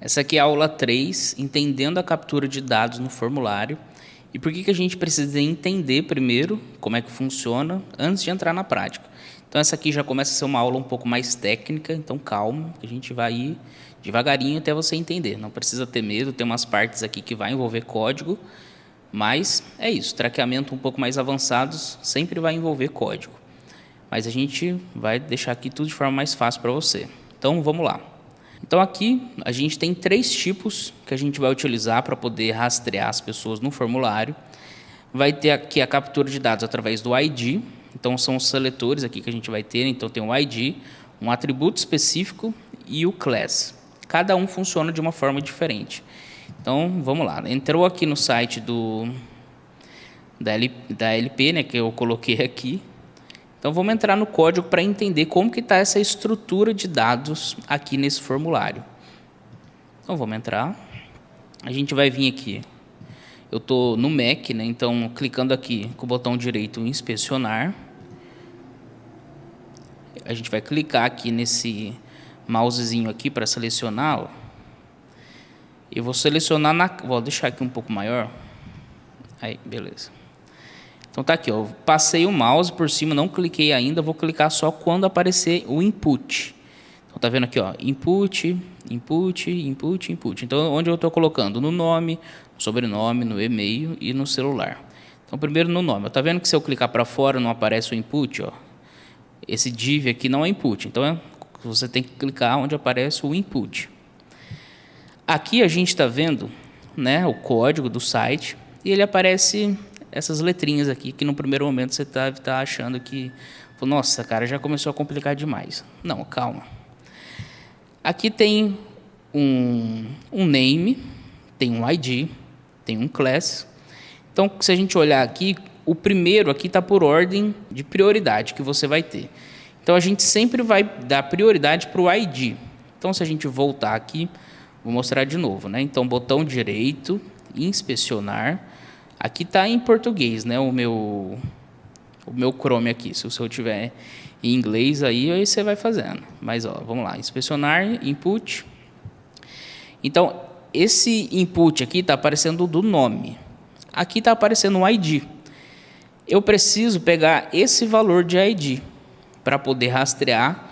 Essa aqui é a aula 3, entendendo a captura de dados no formulário. E por que a gente precisa entender primeiro como é que funciona antes de entrar na prática. Então essa aqui já começa a ser uma aula um pouco mais técnica, então calma, que a gente vai ir devagarinho até você entender. Não precisa ter medo, tem umas partes aqui que vai envolver código, mas é isso, traqueamento um pouco mais avançados sempre vai envolver código. Mas a gente vai deixar aqui tudo de forma mais fácil para você. Então vamos lá. Então aqui a gente tem 3 tipos que a gente vai utilizar para poder rastrear as pessoas no formulário. Vai ter aqui a captura de dados através do ID, então são os seletores aqui que a gente vai ter, então tem o ID, um atributo específico e o class. Cada um funciona de uma forma diferente. Então vamos lá, entrou aqui no site da LP, né, que eu coloquei aqui. Então vamos entrar no código para entender como que está essa estrutura de dados aqui nesse formulário. Então vamos entrar, a gente vai vir aqui, eu estou no Mac, né? Então clicando aqui com o botão direito inspecionar, a gente vai clicar aqui nesse mousezinho aqui para selecioná-lo. Eu vou selecionar, vou deixar aqui um pouco maior, aí beleza. Então tá aqui, ó, passei o mouse por cima, não cliquei ainda, vou clicar só quando aparecer o input. Então tá vendo aqui, ó, input, input, input, input. Então onde eu estou colocando? No nome, no sobrenome, no e-mail e no celular. Então primeiro no nome. Tá vendo que se eu clicar para fora não aparece o input, ó? Esse div aqui não é input, então você tem que clicar onde aparece o input. Aqui a gente está vendo, né, o código do site e ele aparece essas letrinhas aqui, que no primeiro momento você tá achando que, nossa, cara, já começou a complicar demais. Não, calma. Aqui tem um name, tem um ID, tem um class. Então, se a gente olhar aqui, o primeiro aqui está por ordem de prioridade que você vai ter. Então, a gente sempre vai dar prioridade para o ID. Então, se a gente voltar aqui, vou mostrar de novo, né? Então, botão direito, inspecionar. Aqui está em português, né? O meu Chrome aqui. Se o seu tiver em inglês, aí você vai fazendo. Mas, ó, vamos lá. Inspecionar, input. Então, esse input aqui está aparecendo do nome. Aqui está aparecendo o ID. Eu preciso pegar esse valor de ID para poder rastrear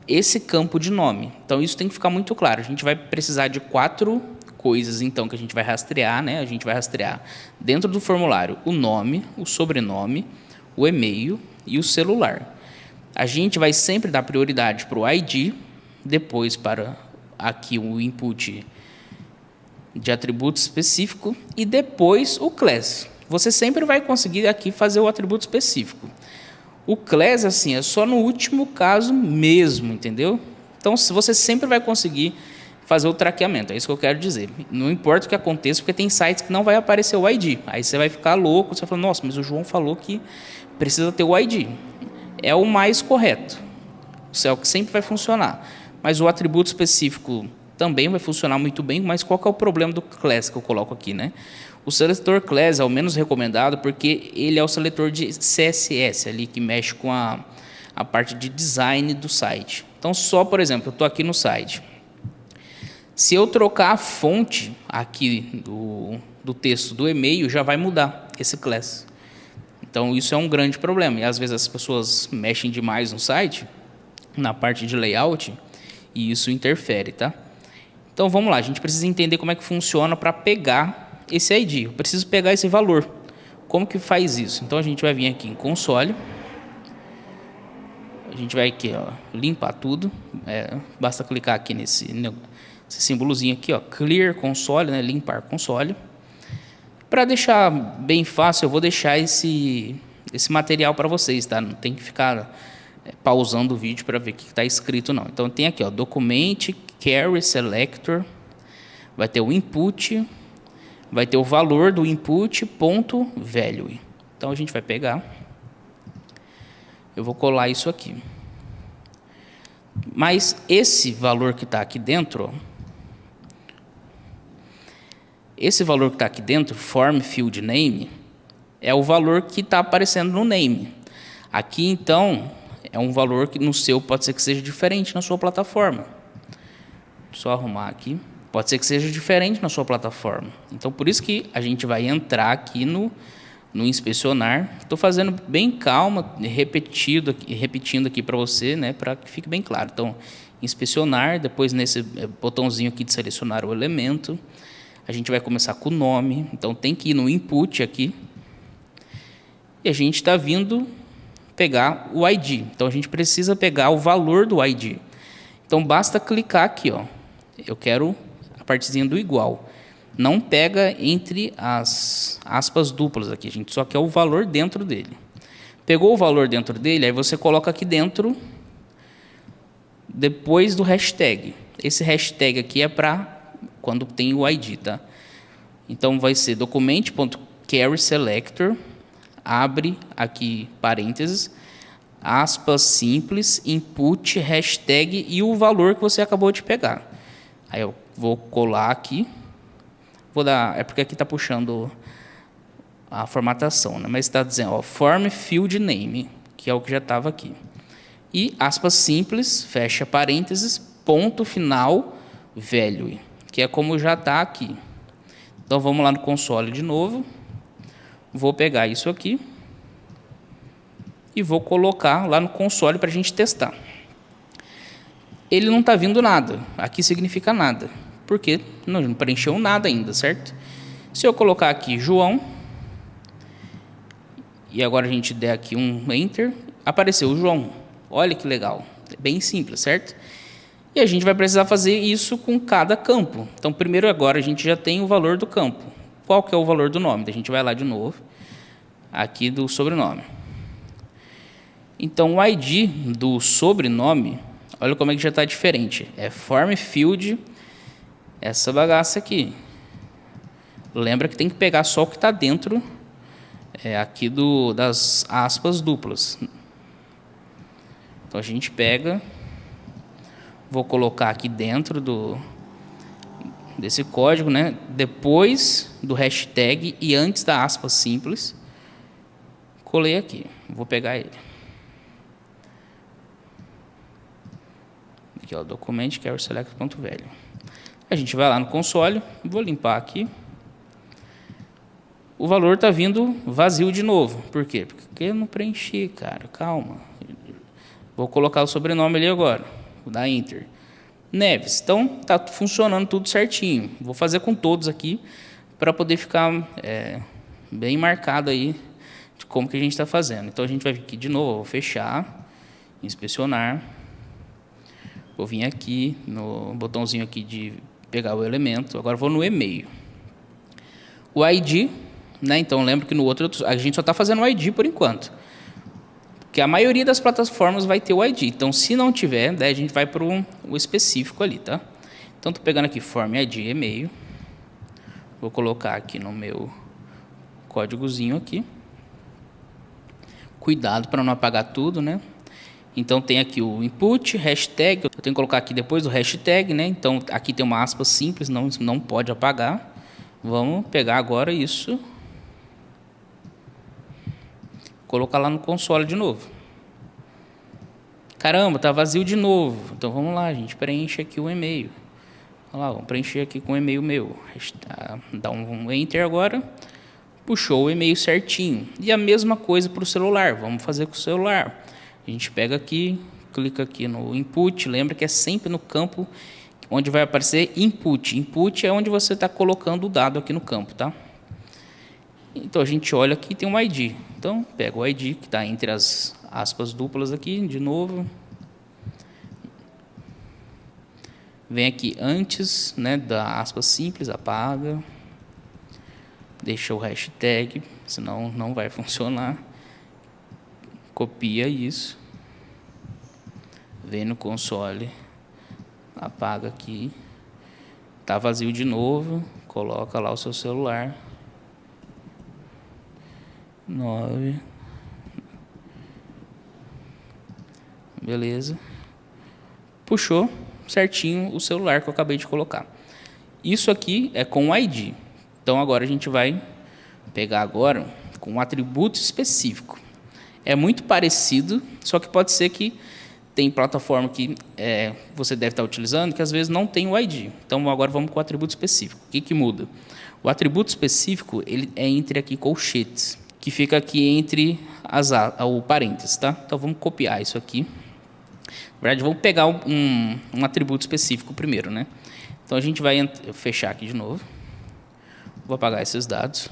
esse campo de nome. Então, isso tem que ficar muito claro. A gente vai precisar de 4 coisas, então, que a gente vai rastrear, né? A gente vai rastrear dentro do formulário o nome, o sobrenome, o e-mail e o celular. A gente vai sempre dar prioridade para o ID, depois para aqui o input de atributo específico e depois o class. Você sempre vai conseguir aqui fazer o atributo específico. O class, assim, é só no último caso mesmo, entendeu? Então, você sempre vai conseguir fazer o traqueamento, é isso que eu quero dizer. Não importa o que aconteça, porque tem sites que não vai aparecer o ID. Aí você vai ficar louco, você vai falar, nossa, mas o João falou que precisa ter o ID. É o mais correto. Isso é o que sempre vai funcionar. Mas o atributo específico também vai funcionar muito bem, mas qual que é o problema do class que eu coloco aqui, né? O seletor class é o menos recomendado porque ele é o seletor de CSS ali, que mexe com a parte de design do site. Então, só, por exemplo, eu estou aqui no site. Se eu trocar a fonte aqui do texto do e-mail, já vai mudar esse class. Então, isso é um grande problema. E, às vezes, as pessoas mexem demais no site, na parte de layout, e isso interfere, tá? Então, vamos lá. A gente precisa entender como é que funciona para pegar esse ID. Eu preciso pegar esse valor. Como que faz isso? Então, a gente vai vir aqui em console. A gente vai aqui, ó, limpar tudo. Basta clicar aqui nesse símbolozinho aqui, ó, clear console, né, limpar console. Para deixar bem fácil, eu vou deixar esse material para vocês, tá? Não tem que ficar pausando o vídeo para ver o que está escrito, não. Então tem aqui, ó, document, carry selector, vai ter o input, vai ter o valor do input, ponto value. Então a gente vai pegar, eu vou colar isso aqui. Mas esse valor que está aqui dentro, ó, esse valor que está aqui dentro, form field name, é o valor que está aparecendo no name. Aqui, então, é um valor que no seu pode ser que seja diferente na sua plataforma. Só arrumar aqui. Pode ser que seja diferente na sua plataforma. Então, por isso que a gente vai entrar aqui no inspecionar. Estou fazendo bem calma, repetindo aqui para você, né, para que fique bem claro. Então, inspecionar, depois nesse botãozinho aqui de selecionar o elemento, a gente vai começar com o nome. Então, tem que ir no input aqui. E a gente está vindo pegar o ID. Então, a gente precisa pegar o valor do ID. Então, basta clicar aqui, ó. Eu quero a partezinha do igual. Não pega entre as aspas duplas aqui, a gente só quer o valor dentro dele. Pegou o valor dentro dele, aí você coloca aqui dentro, depois do hashtag. Esse hashtag aqui é para quando tem o ID, tá? Então, vai ser document.carrySelector, abre aqui parênteses, aspas simples, input, hashtag e o valor que você acabou de pegar. Aí eu vou colar aqui. É porque aqui está puxando a formatação, né? Mas está dizendo, ó, form field name, que é o que já estava aqui. E aspas simples, fecha parênteses, ponto final, value, que é como já está aqui. Então, vamos lá no console de novo. Vou pegar isso aqui e vou colocar lá no console para a gente testar. Ele não está vindo nada. Aqui significa nada. Porque não preencheu nada ainda, certo? Se eu colocar aqui João, e agora a gente der aqui um Enter, apareceu o João. Olha que legal. É bem simples, certo? E a gente vai precisar fazer isso com cada campo. Então, primeiro agora a gente já tem o valor do campo. Qual que é o valor do nome? A gente vai lá de novo, aqui do sobrenome. Então, o ID do sobrenome, olha como é que já está diferente. É form field, essa bagaça aqui. Lembra que tem que pegar só o que está dentro aqui das aspas duplas. Então, a gente pega, vou colocar aqui dentro desse código, né? Depois do hashtag e antes da aspa simples, colei aqui. Vou pegar ele. Aqui, ó, document carrySelect.value. A gente vai lá no console, vou limpar aqui. O valor está vindo vazio de novo. Por quê? Porque eu não preenchi, cara. Calma. Vou colocar o sobrenome ali agora. Vou dar Enter. Neves. Então, está funcionando tudo certinho. Vou fazer com todos aqui para poder ficar bem marcado aí de como que a gente está fazendo. Então, a gente vai vir aqui de novo. Vou fechar, inspecionar. Vou vir aqui no botãozinho aqui de pegar o elemento. Agora vou no e-mail. O ID, né? Então lembra que no outro a gente só está fazendo o ID por enquanto. Porque a maioria das plataformas vai ter o ID. Então, se não tiver, daí a gente vai para o específico ali, tá? Então, estou pegando aqui form ID e-mail. Vou colocar aqui no meu códigozinho aqui. Cuidado para não apagar tudo, né? Então, tem aqui o input, hashtag. Eu tenho que colocar aqui depois do hashtag, né? Então, aqui tem uma aspa simples, não pode apagar. Vamos pegar agora isso. Colocar lá no console de novo. Caramba, tá vazio de novo. Então, vamos lá, a gente preenche aqui o e-mail. Olha lá, vamos preencher aqui com o e-mail meu. Dá um Enter agora. Puxou o e-mail certinho. E a mesma coisa para o celular. Vamos fazer com o celular. A gente pega aqui, clica aqui no input. Lembra que é sempre no campo onde vai aparecer input. Input é onde você está colocando o dado aqui no campo, tá? Então, a gente olha aqui e tem um ID. Então, pega o ID que está entre as aspas duplas aqui, de novo. Vem aqui antes, né, da aspa simples, apaga. Deixa o hashtag, senão não vai funcionar. Copia isso. Vem no console. Apaga aqui. Tá vazio de novo. Coloca lá o seu celular. 9. Beleza. Puxou certinho o celular que eu acabei de colocar. Isso aqui é com o ID. Então, agora a gente vai pegar agora com um atributo específico. É muito parecido, só que pode ser que tem plataforma que você deve estar utilizando que às vezes não tem o ID. Então, agora vamos com o atributo específico. O que muda? O atributo específico ele é entre aqui colchetes, que fica aqui entre o parênteses, tá? Então, vamos copiar isso aqui. Na verdade, vamos pegar um atributo específico primeiro, né? Então, a gente vai fechar aqui de novo. Vou apagar esses dados.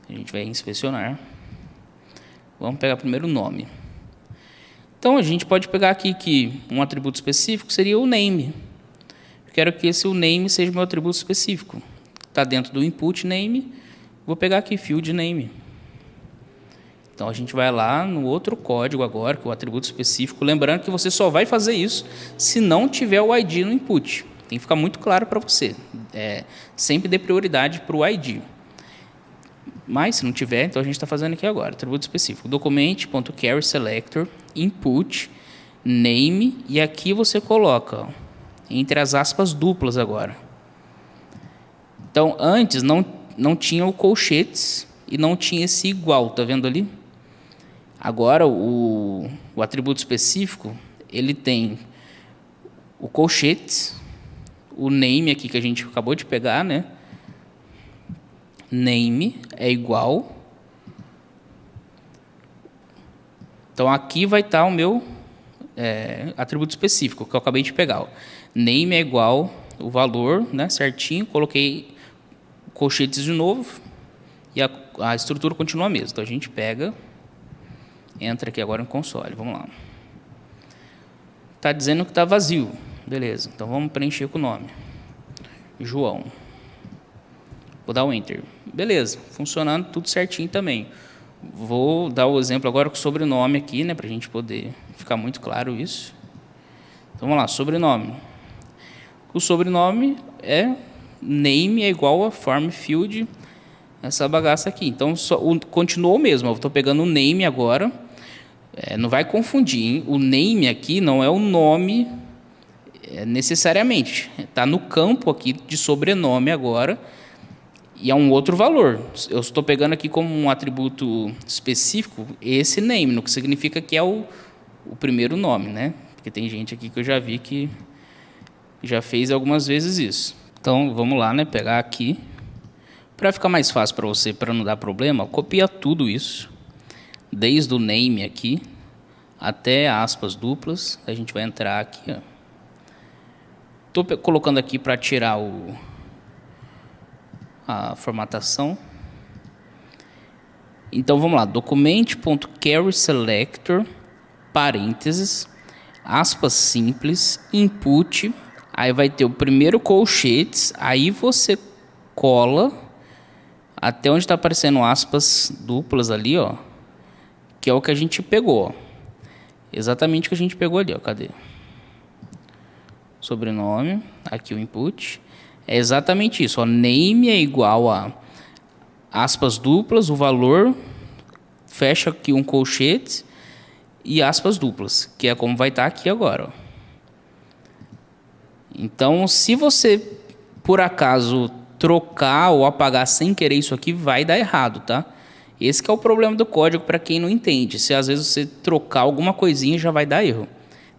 A gente vai inspecionar. Vamos pegar primeiro o nome. Então, a gente pode pegar aqui que um atributo específico seria o name. Eu quero que o name seja meu atributo específico. Está dentro do input name. Vou pegar aqui field name. Então, a gente vai lá no outro código agora, que é o atributo específico. Lembrando que você só vai fazer isso se não tiver o ID no input. Tem que ficar muito claro para você. Sempre dê prioridade para o ID. Mas, se não tiver, então a gente está fazendo aqui agora. Atributo específico. Document.carrySelector, input, name, e aqui você coloca, entre as aspas duplas agora. Então, antes não tinha o colchetes e não tinha esse igual, tá vendo ali? Agora, o atributo específico, ele tem o colchetes, o name aqui que a gente acabou de pegar, né? Name é igual. Então, aqui vai estar o meu atributo específico, que eu acabei de pegar. Ó. Name é igual o valor, né, certinho. Coloquei colchetes de novo e a estrutura continua a mesma. Então, a gente pega, entra aqui agora no console. Vamos lá. Está dizendo que está vazio. Beleza. Então, vamos preencher com o nome. João. Vou dar o Enter. Beleza, funcionando tudo certinho também. Vou dar o exemplo agora com o sobrenome aqui, né, para a gente poder ficar muito claro isso. Então, vamos lá, sobrenome. O sobrenome name é igual a form field, essa bagaça aqui. Então, continuou o mesmo. Eu estou pegando o name agora. Não vai confundir, hein? O name aqui não é o nome necessariamente. Está no campo aqui de sobrenome agora. E é um outro valor. Eu estou pegando aqui como um atributo específico esse name, o que significa que é o primeiro nome, né? Porque tem gente aqui que eu já vi que já fez algumas vezes isso. Então, vamos lá, né? Pegar aqui. Para ficar mais fácil para você, para não dar problema, copia tudo isso. Desde o name aqui até aspas duplas. A gente vai entrar aqui, ó. Estou colocando aqui para tirar a formatação. Então, vamos lá. Document.carrySelector, parênteses, aspas simples, input. Aí vai ter o primeiro colchetes. Aí você cola até onde está aparecendo aspas duplas ali, ó. Que é o que a gente pegou, ó. Exatamente o que a gente pegou ali, ó. Cadê? Sobrenome. Aqui o input. É exatamente isso, ó. Name é igual a aspas duplas, o valor, fecha aqui um colchete e aspas duplas, que é como vai estar aqui agora, ó. Então, se você, por acaso, trocar ou apagar sem querer isso aqui, vai dar errado, tá? Esse que é o problema do código para quem não entende. Se às vezes você trocar alguma coisinha, já vai dar erro.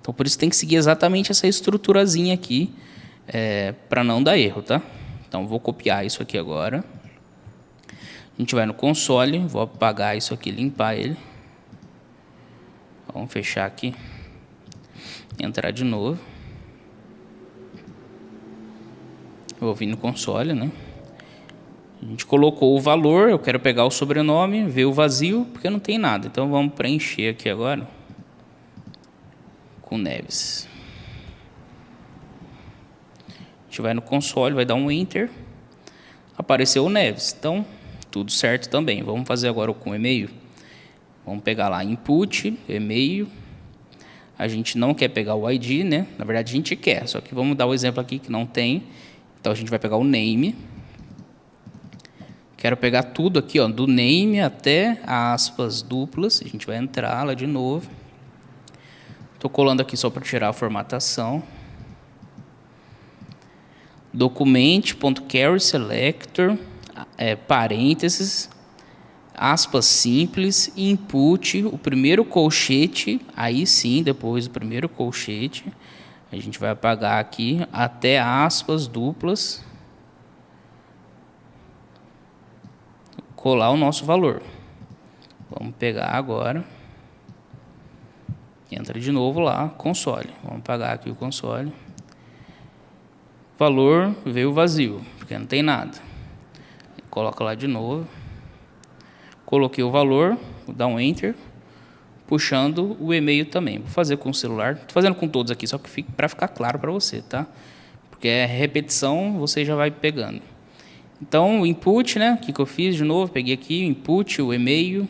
Então, por isso tem que seguir exatamente essa estruturazinha aqui, para não dar erro, tá? Então, vou copiar isso aqui agora. A gente vai no console, vou apagar isso aqui, limpar ele. Vamos fechar aqui. Entrar de novo. Vou vir no console, né? A gente colocou o valor, eu quero pegar o sobrenome, ver o vazio, porque não tem nada. Então, vamos preencher aqui agora com Neves. A gente vai no console, vai dar um Enter. Apareceu o Neves. Então, tudo certo também. Vamos fazer agora com o e-mail. Vamos pegar lá input, e-mail. A gente não quer pegar o ID, né? Na verdade, a gente quer. Só que vamos dar o exemplo aqui que não tem. Então, a gente vai pegar o name. Quero pegar tudo aqui, ó, do name até aspas duplas. A gente vai entrar lá de novo. Estou colando aqui só para tirar a formatação. Document.carrySelector, parênteses, aspas simples, input, o primeiro colchete, aí sim, depois do primeiro colchete, a gente vai apagar aqui até aspas duplas, colar o nosso valor. Vamos pegar agora, entra de novo lá, console, vamos apagar aqui o console, valor veio vazio, porque não tem nada, coloca lá de novo, coloquei o valor, vou dar um enter, puxando o e-mail também. Vou fazer com o celular, estou fazendo com todos aqui, só que para ficar claro para você, tá? Porque é repetição, você já vai pegando. Então, o input, né? O que eu fiz de novo? Peguei aqui o input, o e-mail.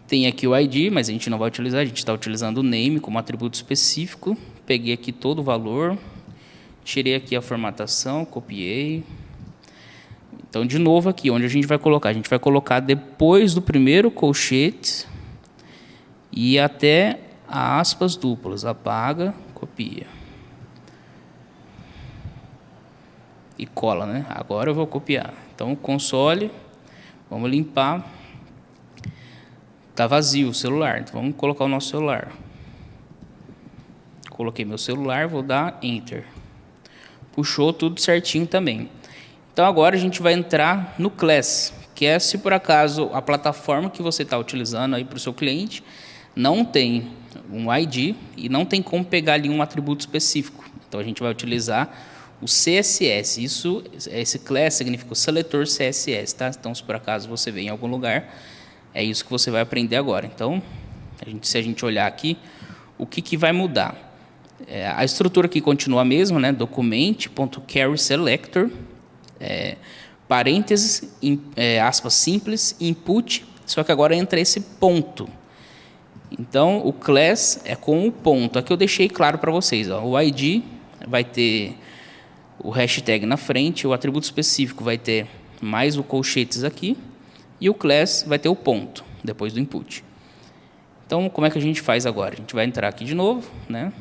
Tem aqui o ID, mas a gente não vai utilizar, a gente está utilizando o name como atributo específico. Peguei aqui todo o valor, tirei aqui a formatação, copiei. Então, de novo aqui, onde a gente vai colocar? A gente vai colocar depois do primeiro colchete e até aspas duplas. Apaga, copia. E cola, né? Agora eu vou copiar. Então, console, vamos limpar. Está vazio o celular, então vamos colocar o nosso celular. Coloquei meu celular, vou dar Enter. Puxou tudo certinho também. Então agora a gente vai entrar no Class, que é se por acaso a plataforma que você está utilizando aí para o seu cliente não tem um ID e não tem como pegar ali um atributo específico. Então a gente vai utilizar o CSS. Esse Class significa o seletor CSS, tá? Então se por acaso você vê em algum lugar, é isso que você vai aprender agora. Então, se a gente olhar aqui, o que vai mudar? A estrutura aqui continua a mesma, né? Document.carrySelector, parênteses, aspas simples, input, só que agora entra esse ponto. Então, o class é com o ponto. Aqui eu deixei claro para vocês. Ó, o ID vai ter o hashtag na frente, o atributo específico vai ter mais o colchetes aqui, e o class vai ter o ponto, depois do input. Então, como é que a gente faz agora? A gente vai entrar aqui de novo, né?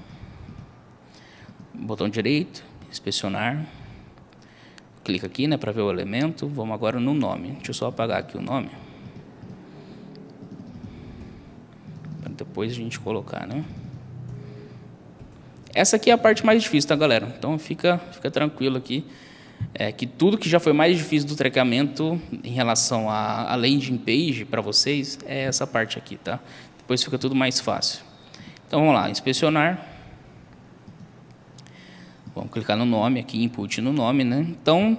Botão direito, inspecionar. Clica aqui, né, para ver o elemento. Vamos agora no nome. Deixa eu só apagar aqui o nome. Para depois a gente colocar, né? Essa aqui é a parte mais difícil, tá, galera? Então, fica tranquilo aqui. Que tudo que já foi mais difícil do traqueamento em relação à landing page para vocês é essa parte aqui, tá? Depois fica tudo mais fácil. Então, vamos lá, inspecionar. Vamos clicar no nome aqui, input no nome, né? Então,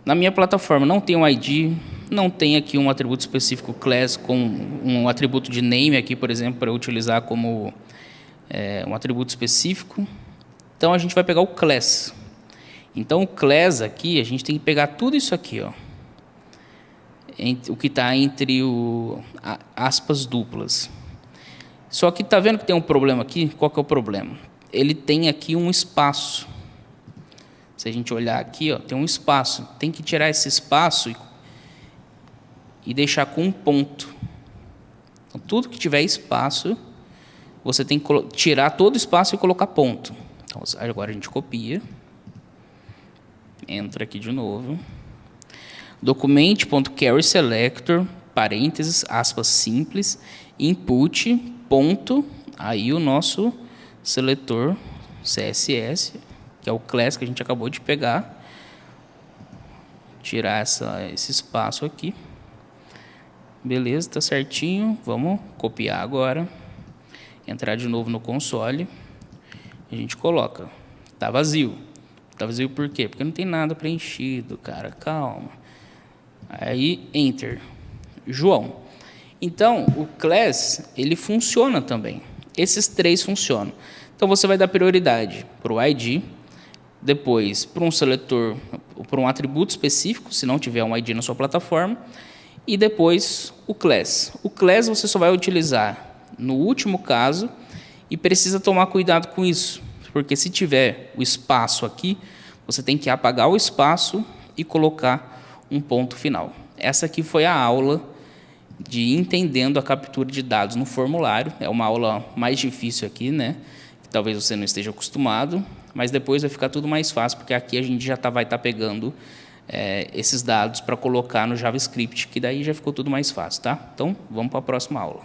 na minha plataforma não tem um ID, não tem aqui um atributo específico class com um atributo de name aqui, por exemplo, para eu utilizar como um atributo específico. Então, a gente vai pegar o class. Então, o class aqui, a gente tem que pegar tudo isso aqui, ó, o que está entre aspas duplas. Só que está vendo que tem um problema aqui? Qual que é o problema? Ele tem aqui um espaço. Se a gente olhar aqui, ó, tem um espaço. Tem que tirar esse espaço e deixar com um ponto. Então, tudo que tiver espaço, você tem que tirar todo o espaço e colocar ponto. Então, agora a gente copia. Entra aqui de novo. Document.carrySelector, parênteses, aspas simples, input, ponto, aí o nosso seletor CSS, que é o class que a gente acabou de pegar. Tirar esse espaço aqui. Beleza, tá certinho. Vamos copiar agora. Entrar de novo no console. A gente coloca. Tá vazio. Tá vazio por quê? Porque não tem nada preenchido, cara. Calma. Aí, Enter. João. Então, o class, ele funciona também. Esses três funcionam. Então, você vai dar prioridade para o ID, depois para um seletor, para um atributo específico, se não tiver um ID na sua plataforma, e depois o class. O class você só vai utilizar no último caso e precisa tomar cuidado com isso. Porque se tiver o espaço aqui, você tem que apagar o espaço e colocar um ponto final. Essa aqui foi a aula de entendendo a captura de dados no formulário. É uma aula mais difícil aqui, né? Talvez você não esteja acostumado, mas depois vai ficar tudo mais fácil, porque aqui a gente já vai estar pegando esses dados para colocar no JavaScript, que daí já ficou tudo mais fácil, tá? Então, vamos para a próxima aula.